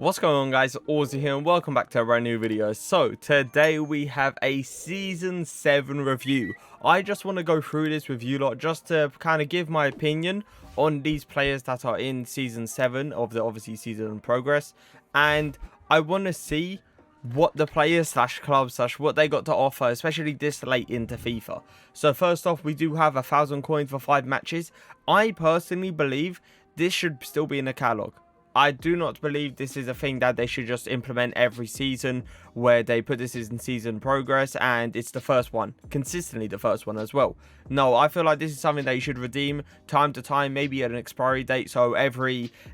What's going on, guys? Auzio here and welcome back to a brand new video. So today we have a season 7 review. I just want to go through this with you lot just to kind of give my opinion on these players that are in season 7 of the obviously season in progress, and I want to see what the players slash clubs slash what they got to offer, especially this late into FIFA. So first off, we do have 1,000 coins for 5 matches. I personally believe this should still be in the catalog. I do not believe this is a thing that they should just implement every season, where they put this in season progress and it's the first one, consistently the first one as well. No, I feel like this is something that you should redeem time to time, maybe at an expiry date. So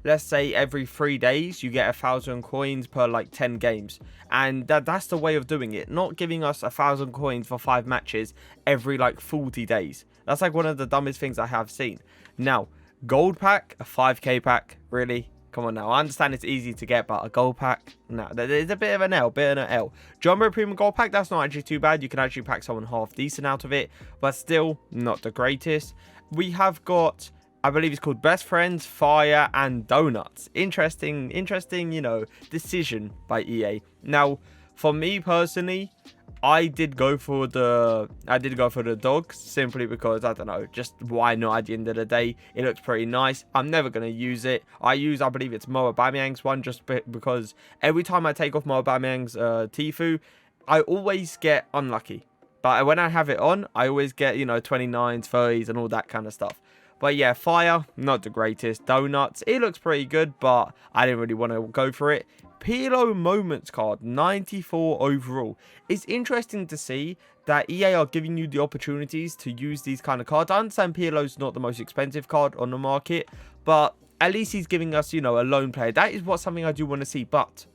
let's say every 3 days you get 1,000 coins per like 10 games, and that's the way of doing it, not giving us 1,000 coins for 5 matches every like 40 days. That's like one of the dumbest things I have seen. Now, gold pack, a 5k pack, really? Come on now, I understand it's easy to get, but a gold pack? No, there's a bit of an L, Jumbo Premium Gold Pack, that's not actually too bad. You can actually pack someone half decent out of it, but still not the greatest. We have got, I believe it's called Best Friends, Fire, and Donuts. Interesting, you know, decision by EA. Now, for me personally, I did go for the dogs, simply because, I don't know, just why not? At the end of the day, it looks pretty nice. I'm never going to use it. I believe it's Mohr one, just because every time I take off Mohr Tifo, I always get unlucky. But when I have it on, I always get, you know, 29s, 30s, and all that kind of stuff. But yeah, Fire, not the greatest. Donuts, it looks pretty good, but I didn't really want to go for it. Pirlo Moments card, 94 overall. It's interesting to see that EA are giving you the opportunities to use these kind of cards. I understand Pirlo's not the most expensive card on the market, but at least he's giving us, you know, a lone player. That is something I do want to see, but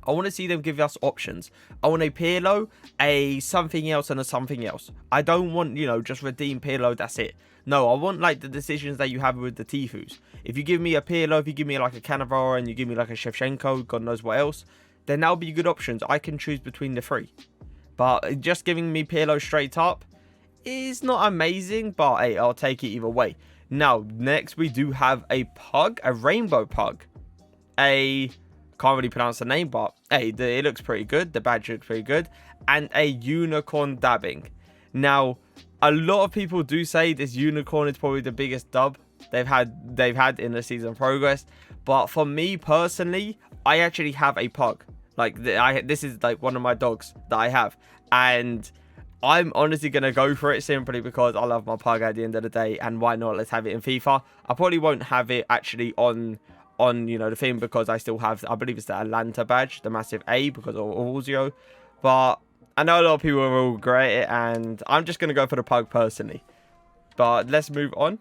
I want to see them give us options. I want a Pirlo, a something else, and a something else. I don't want, you know, just redeem Pirlo, that's it. No, I want like the decisions that you have with the Tifos. If you give me a Pirlo, if you give me like a Cannavaro, and you give me like a Shevchenko, God knows what else, then that'll be good options. I can choose between the 3. But just giving me Pirlo straight up is not amazing, but hey, I'll take it either way. Now, next we do have a pug, a rainbow pug. Can't really pronounce the name, but hey, it looks pretty good. The badge looks pretty good. And a unicorn dabbing. Now, a lot of people do say this unicorn is probably the biggest dub they've had in the season progress. But for me personally, I actually have a pug. Like, this is like one of my dogs that I have. And I'm honestly going to go for it simply because I love my pug at the end of the day. And why not? Let's have it in FIFA. I probably won't have it actually on you know, the thing, because I still have, I believe it's the Atlanta badge, the massive A, because of Auzio. But I know a lot of people will regret it, and I'm just going to go for the pug personally. But let's move on.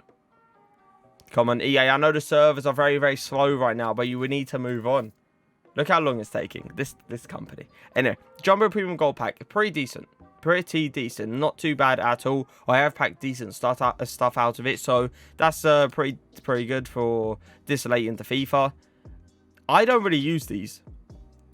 Come on, EA. I know the servers are very, very slow right now, but you would need to move on. Look how long it's taking, this company. Anyway, Jumbo Premium Gold Pack, pretty decent. Pretty decent, not too bad at all. I have packed decent stuff out of it, so that's pretty good for this late into FIFA. I don't really use these.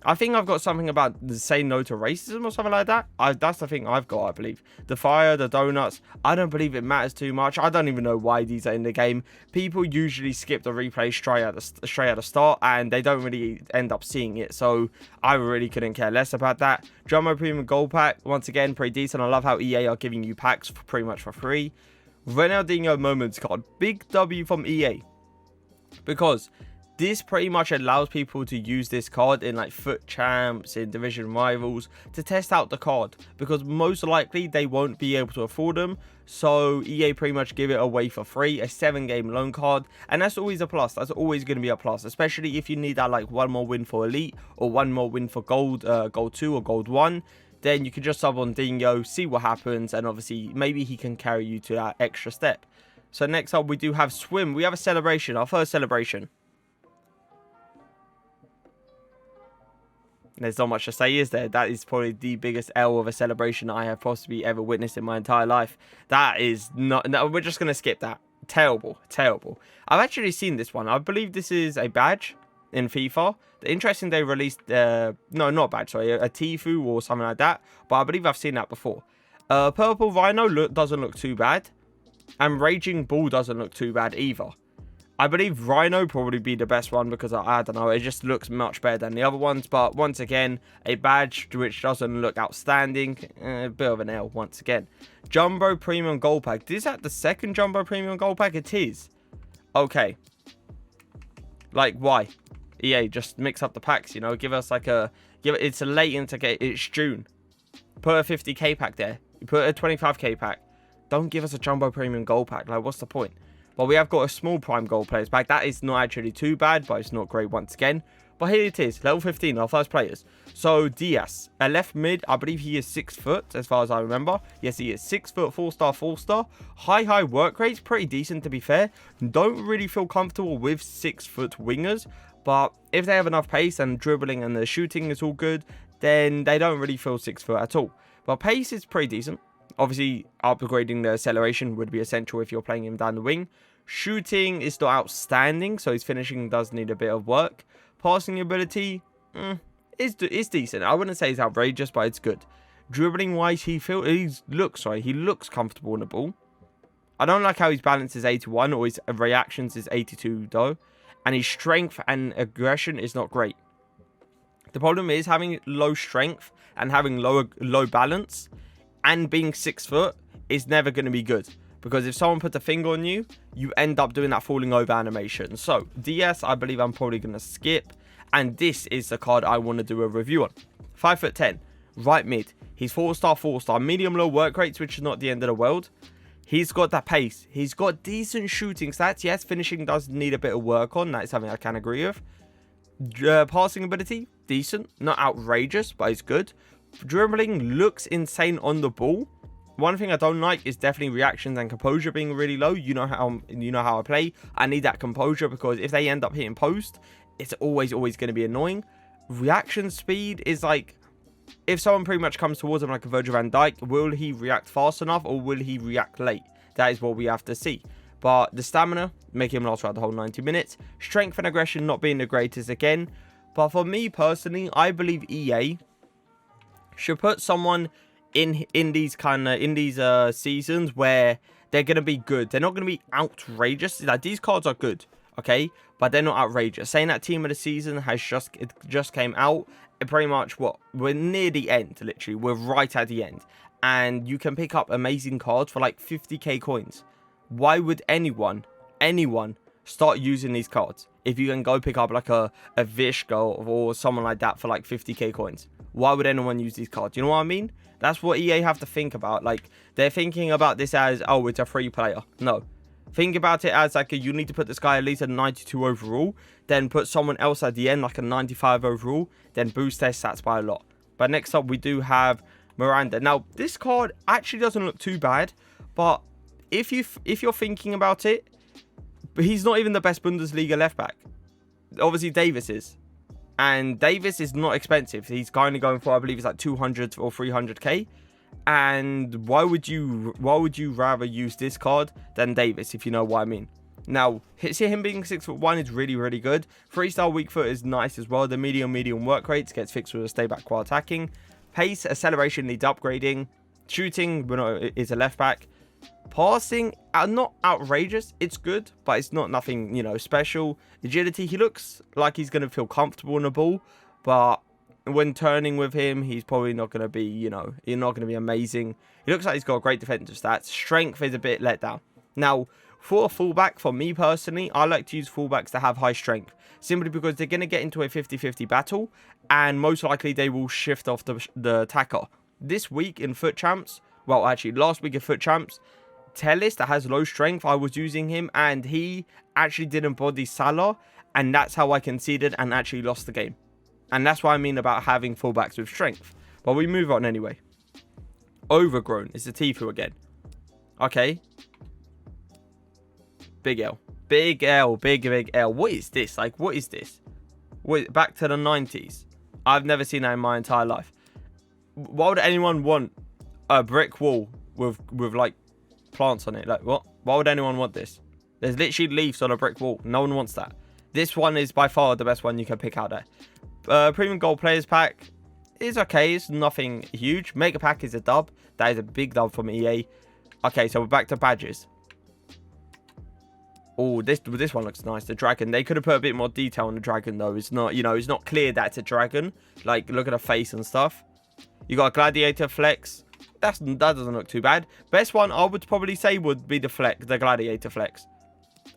I think I've got something about the say no to racism or something like that. That's the thing I've got, I believe. The Fire, the Donuts, I don't believe it matters too much. I don't even know why these are in the game. People usually skip the replay straight at the start, and they don't really end up seeing it. So I really couldn't care less about that. Jumbo Premium Gold Pack, once again, pretty decent. I love how EA are giving you packs for pretty much for free. Ronaldinho Moments card, big W from EA. Because this pretty much allows people to use this card in like foot champs, in division rivals, to test out the card, because most likely they won't be able to afford them. So EA pretty much give it away for free, a 7-game loan card, and that's always a plus. That's always going to be a plus, especially if you need that like 1 more win for elite or 1 more win for gold 2 or gold 1. Then you can just sub on Dino, see what happens, and obviously maybe he can carry you to that extra step. So next up we do have swim. We have a celebration, our first celebration. There's not much to say, is there? That is probably the biggest L of a celebration I have possibly ever witnessed in my entire life. That is not... No, we're just going to skip that. Terrible. Terrible. I've actually seen this one. I believe this is a badge in FIFA. The interesting, they released... no, not badge, sorry. A Tifo or something like that. But I believe I've seen that before. Purple Rhino doesn't look too bad. And Raging Bull doesn't look too bad either. I believe Rhino probably be the best one because I don't know, it just looks much better than the other ones. But once again, a badge which doesn't look outstanding. A bit of an L once again. Jumbo Premium Gold Pack. Is that the second Jumbo Premium Gold Pack? It is. Okay. Like, why? EA, just mix up the packs, you know. Give us like a... It's a late into... It's June. Put a 50k pack there. You put a 25k pack. Don't give us a Jumbo Premium Gold Pack. Like, what's the point? Well, we have got a small Prime Gold Players pack. That is not actually too bad, but it's not great once again. But here it is. Level 15, our first players. So, Diaz. A left mid. I believe he is 6 foot, as far as I remember. Yes, he is 6 foot, 4-star, 4-star. High work rates. Pretty decent, to be fair. Don't really feel comfortable with 6 foot wingers. But if they have enough pace and dribbling and the shooting is all good, then they don't really feel 6 foot at all. But pace is pretty decent. Obviously, upgrading the acceleration would be essential if you're playing him down the wing. Shooting is not outstanding, so his finishing does need a bit of work. Passing ability is decent. I wouldn't say it's outrageous, but it's good. Dribbling wise, he looks comfortable on the ball. I don't like how his balance is 81 or his reactions is 82 though, and his strength and aggression is not great. The problem is having low strength and having low balance and being 6 foot is never going to be good. Because if someone puts a finger on you, you end up doing that falling over animation. So, DS, I believe I'm probably going to skip. And this is the card I want to do a review on. 5'10", right mid. He's 4-star, 4-star. Medium low work rates, which is not the end of the world. He's got that pace. He's got decent shooting stats. Yes, finishing does need a bit of work on. That's something I can agree with. Passing ability, decent. Not outrageous, but it's good. Dribbling looks insane on the ball. One thing I don't like is definitely reactions and composure being really low. You know how I play. I need that composure because if they end up hitting post, it's always going to be annoying. Reaction speed is like, if someone pretty much comes towards him like a Virgil van Dijk, will he react fast enough or will he react late? That is what we have to see. But the stamina, make him last throughout the whole 90 minutes. Strength and aggression not being the greatest again. But for me personally, I believe EA should put someone in these seasons where they're going to be good. They're not going to be outrageous. Like, these cards are good, okay? But they're not outrageous. Saying that team of the season has just came out. Pretty much we're near the end, literally. We're right at the end. And you can pick up amazing cards for like 50k coins. Why would anyone start using these cards if you can go pick up like a Vishko or someone like that for like 50k coins? Why would anyone use these cards? You know what I mean? That's what EA have to think about. Like, they're thinking about this as, oh, it's a free player. No. Think about it as like you need to put this guy at least a 92 overall, then put someone else at the end like a 95 overall, then boost their stats by a lot. But next up, we do have Miranda. Now, this card actually doesn't look too bad, but if you're thinking about it, he's not even the best Bundesliga left back. Obviously, Davis is. And Davis is not expensive. He's currently going for, I believe it's like 200 or 300k. And why would you rather use this card than Davis, if you know what I mean? Now, see him being 6'1" is really good. 3-star weak foot is nice as well. The medium work rates gets fixed with a stay back while attacking. Pace, acceleration needs upgrading. Shooting, is a left back. Passing, not outrageous. It's good, but it's not nothing, special. Agility, he looks like he's going to feel comfortable on the ball, but when turning with him, he's probably not going to be, he's not going to be amazing. He looks like he's got great defensive stats. Strength is a bit let down. Now, for a fullback, for me personally, I like to use fullbacks that have high strength, simply because they're going to get into a 50-50 battle, and most likely they will shift off the attacker. This week in Foot Champs, well, actually, last week in Foot Champs, Tellis that has low strength, I was using him, and he actually didn't body Salah, and that's how I conceded and actually lost the game. And that's what I mean about having fullbacks with strength. But we move on anyway. Overgrown. It's the Tifo again. Okay. Big L. Big L. Big L. What is this? Like, what is this? Wait, back to the 90s. I've never seen that in my entire life. Why would anyone want a brick wall with like plants on it? Like, what? Why would anyone want this? There's literally leaves on a brick wall. No one wants that. This one is by far the best one you can pick out there. Premium Gold Players Pack is okay. It's nothing huge. Mega Pack is a dub. That is a big dub from EA. Okay, so we're back to badges. Oh, this one looks nice. The dragon. They could have put a bit more detail on the dragon, though. It's not, you know, it's not clear that it's a dragon. Like, look at the face and stuff. You got a gladiator flex. That doesn't look too bad. Best one, I would probably say, would be the gladiator flex.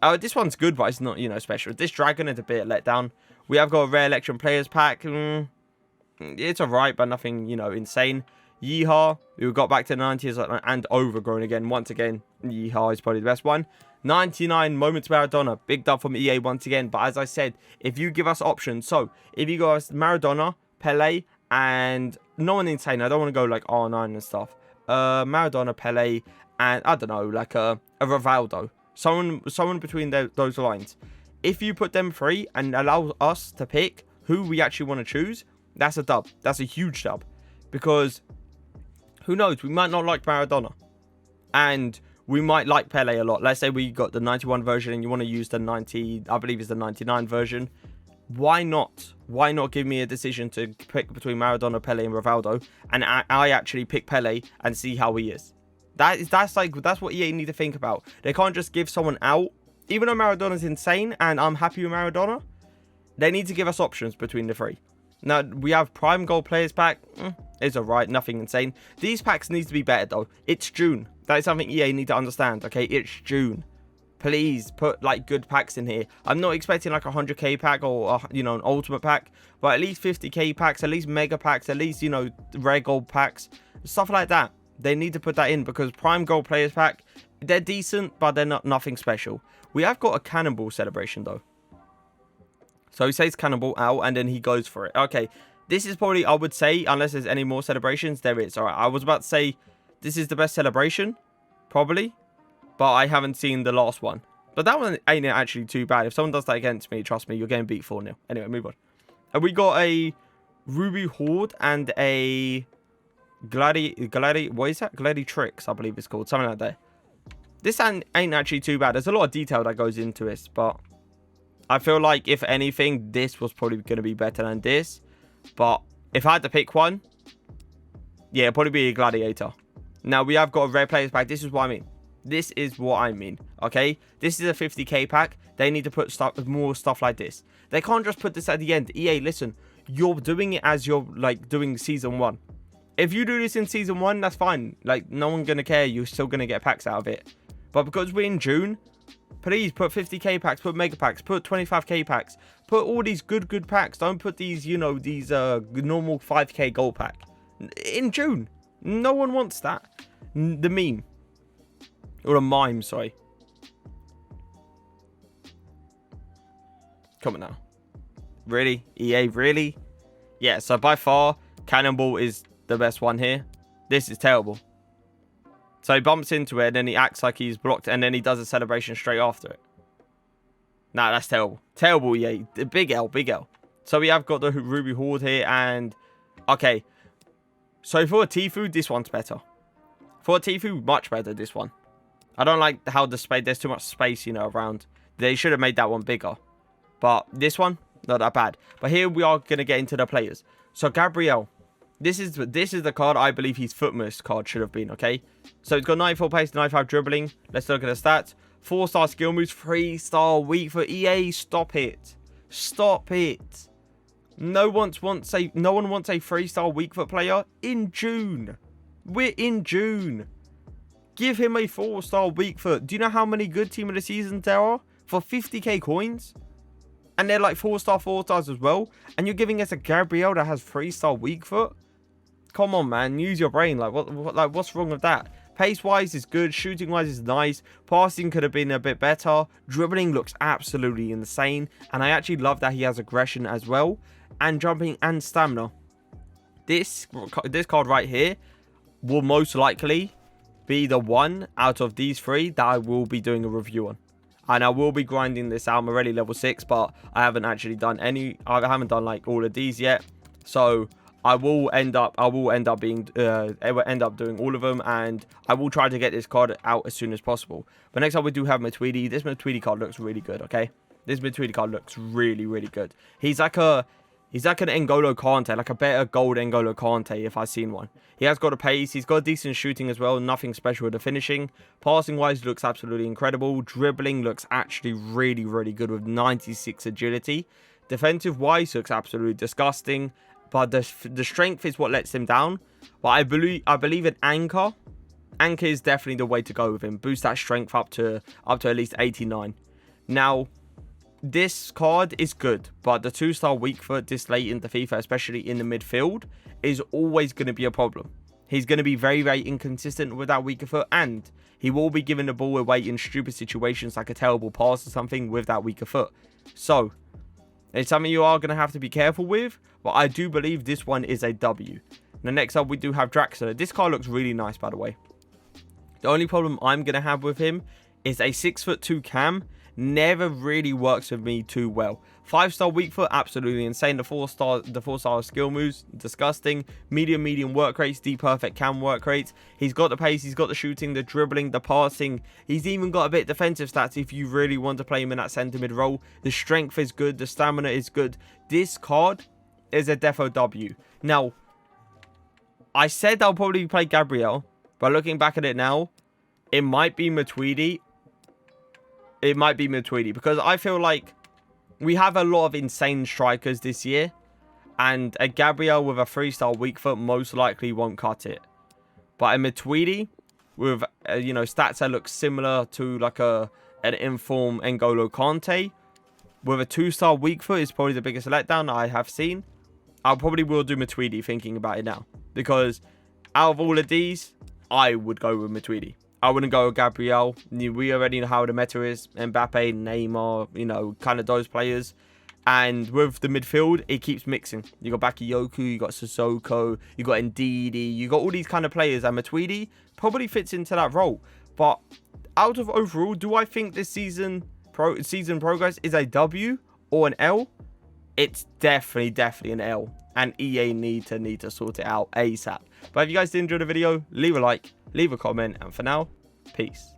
Oh, this one's good, but it's not, you know, special. This dragon is a bit let down. We have got a rare election players pack. It's alright, but nothing, you know, insane. Yeehaw. We got back to the 90s and overgrown again. Once again, Yeehaw is probably the best one. 99 moments Maradona. Big dub from EA once again. But as I said, if you give us options, so if you got us Maradona, Pele, and no one insane. I don't want to go like R9 and stuff. Maradona, Pele, and I don't know, like a Rivaldo. Someone between those lines. If you put them free and allow us to pick who we actually want to choose, that's a dub. That's a huge dub. Because who knows? We might not like Maradona. And we might like Pele a lot. Let's say we got the 91 version and you want to use the 90, I believe it's the 99 version. Why not? Why not give me a decision to pick between Maradona, Pele, and Rivaldo, and I actually pick Pele and see how he is? That's what EA need to think about. They can't just give someone out. Even though Maradona's insane and I'm happy with Maradona, they need to give us options between the three. Now, we have Prime Gold Players Pack. It's alright, nothing insane. These packs need to be better, though. It's June. That is something EA need to understand, okay? It's June. Please put, like, good packs in here. I'm not expecting, like, a 100k pack or, you know, an ultimate pack. But at least 50k packs, at least mega packs, at least, you know, rare gold packs. Stuff like that. They need to put that in because Prime Gold Players Pack, they're decent, but they're not nothing special. We have got a cannonball celebration, though. So he says cannonball out, and then he goes for it. Okay, this is probably, I would say, unless there's any more celebrations, there is. All right, I was about to say this is the best celebration, probably. But I haven't seen the last one. But that one ain't actually too bad. If someone does that against me, trust me, you're getting beat 4-0. Anyway, move on. And we got a Ruby Horde and a what is that? Gladiatrix, I believe it's called. Something like that. This ain't actually too bad. There's a lot of detail that goes into this. But I feel like, if anything, this was probably going to be better than this. But if I had to pick one, yeah, it'd probably be a Gladiator. Now, we have got a rare players pack. This is what I mean. This is what I mean, okay? This is a 50k pack. They need to put more stuff like this. They can't just put this at the end. EA, listen, you're doing it as you're, like, doing Season 1. If you do this in Season 1, that's fine. Like, no one's going to care. You're still going to get packs out of it. But because we're in June, please put 50k packs, put mega packs, put 25k packs. Put all these good packs. Don't put these, you know, these normal 5k gold pack. In June. No one wants that. The meme. Or a mime, sorry. Come on now. Really? EA, really? Yeah, so by far, Cannonball is the best one here. This is terrible. So he bumps into it, and then he acts like he's blocked, and then he does a celebration straight after it. Nah, that's terrible. Terrible, EA. Big L, big L. So we have got the Ruby Horde here, and... Okay. So for a Tifo, this one's better. For a Tifo, much better, this one. I don't like how the space, there's too much space, you know, around. They should have made that one bigger. But this one, not that bad. But here we are going to get into the players. So Gabriel, this is the card I believe his footmost card should have been, okay? So it's got 94 pace, 95 dribbling. Let's look at the stats. 4-star skill moves, 3-star weak for EA. Stop it. Stop it. No one wants a 3-star weak foot player in June. We're in June. Give him a 4-star weak foot. Do you know how many good team of the seasons there are? For 50k coins? And they're like 4-star, 4-stars as well. And you're giving us a Gabriel that has 3-star weak foot? Come on, man. Use your brain. Like, what's wrong with that? Pace-wise is good. Shooting-wise is nice. Passing could have been a bit better. Dribbling looks absolutely insane. And I actually love that he has aggression as well. And jumping and stamina. This card right here will most likely be the one out of these three that I will be doing a review on. And I will be grinding this out. I'm already level 6, but I haven't actually done any. I haven't done like all of these yet. So I will end up doing all of them, and I will try to get this card out as soon as possible. But next up we do have Matuidi. This Matuidi card looks really good, okay? This Matuidi card looks really, really good. He's like a He's like an N'Golo Kante, like a better gold N'Golo Kante if I've seen one. He has got a pace. He's got decent shooting as well. Nothing special with the finishing. Passing-wise, looks absolutely incredible. Dribbling looks actually really, really good with 96 agility. Defensive-wise, looks absolutely disgusting. But the strength is what lets him down. But I believe an Anchor is definitely the way to go with him. Boost that strength up to at least 89. Now, this card is good, but the 2-star weak foot this late into FIFA, especially in the midfield, is always going to be a problem. He's going to be very, very inconsistent with that weaker foot, and he will be giving the ball away in stupid situations like a terrible pass or something with that weaker foot. So, it's something you are going to have to be careful with, but I do believe this one is a W. Now, next up, we do have Draxler. This card looks really nice, by the way. The only problem I'm going to have with him is a 6'2" cam. Never really works with me too well. 5-star weak foot, absolutely insane. The 4-star skill moves, disgusting. Medium work rates, the perfect cam work rates. He's got the pace, he's got the shooting, the dribbling, the passing. He's even got a bit of defensive stats if you really want to play him in that centre mid role. The strength is good, the stamina is good. This card is a defo W. Now, I said I'll probably play Gabriel, but looking back at it now, it might be Matuidi. It might be Matuidi because I feel like we have a lot of insane strikers this year, and a Gabriel with a 3-star weak foot most likely won't cut it. But a Matuidi with you know, stats that look similar to like an informed N'Golo Kante with a 2-star weak foot is probably the biggest letdown I have seen. I probably will do Matuidi thinking about it now, because out of all of these, I would go with Matuidi. I wouldn't go with Gabriel. We already know how the meta is. Mbappe, Neymar, you know, kind of those players. And with the midfield, it keeps mixing. You got Bakayoko, you got Sissoko, you got Ndidi, you got all these kind of players. And Matuidi probably fits into that role. But out of overall, do I think this season progress is a W or an L? It's definitely an L. And EA need to sort it out ASAP. But if you guys did enjoy the video, leave a like, leave a comment, and for now, peace.